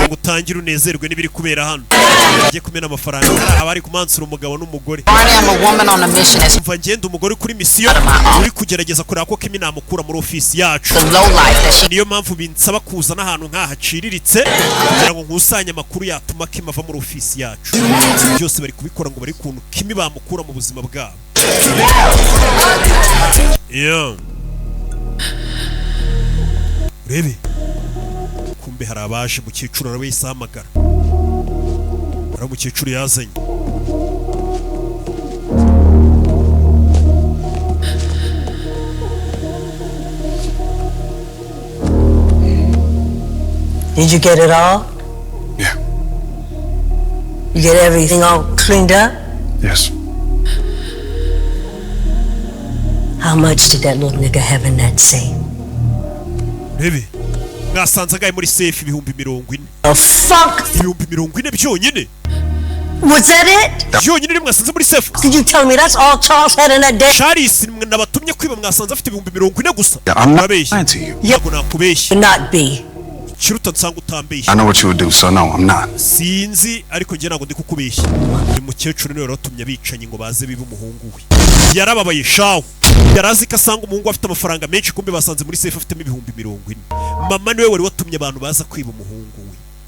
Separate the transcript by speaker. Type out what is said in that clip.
Speaker 1: ngo utangire unezerwe n'ibiri kubera hano ngiye kumena amafaranga abari kumansura umugabo n'umugore umva ngenda umugore kuri misiyo uri kugerageza kureba ko Kimi namukura muri ofisi yacu niyo mpamvu binsaba kuza n'ahantu nk'ahaciriritse kugira ngo nkusanye amakuru yatuma Kimi ava muri ofisi yacu byose bari kubikora ngo bari kuntu Kimi bamukura mu buzima bwabo Rebe kumbe hari abaje mukecuru arawe yisamagara ara mukecuru yazanye
Speaker 2: Did you get it all?
Speaker 3: Yeah.
Speaker 2: You get everything all cleaned up?
Speaker 3: Yes.
Speaker 2: How much did that little nigga have in that safe?
Speaker 1: Rebe mwasanze agaye muri safe ibihumbi 40
Speaker 2: The fuck?
Speaker 1: ibihumbi 40 byonyine
Speaker 2: Was that it?
Speaker 1: byonyine ni mwasanze muri safe
Speaker 2: Did you tell me that's all Charles had in that day?
Speaker 1: Charles nabatumye kwiba mwasanze afite ibihumbi 40 gusa
Speaker 3: I'm not lying to you.
Speaker 1: Yego nakubeshye
Speaker 2: Not be.
Speaker 1: Chiruta nsanga utambeshye
Speaker 3: I know what you would do, so no, I'm not.
Speaker 1: Sinzi ariko nge nago ndi kukubeshya uyu mukecuru niwe ratumye abicanye ngo baze bibe umuhungu we yarababaye shawo yarazi ko asanga umuhungu afite amafaranga menshi kumbe basanze muri safe afitemo ibihumbi 40 mama niwe wari watumye abantu baza kwiba umuhungu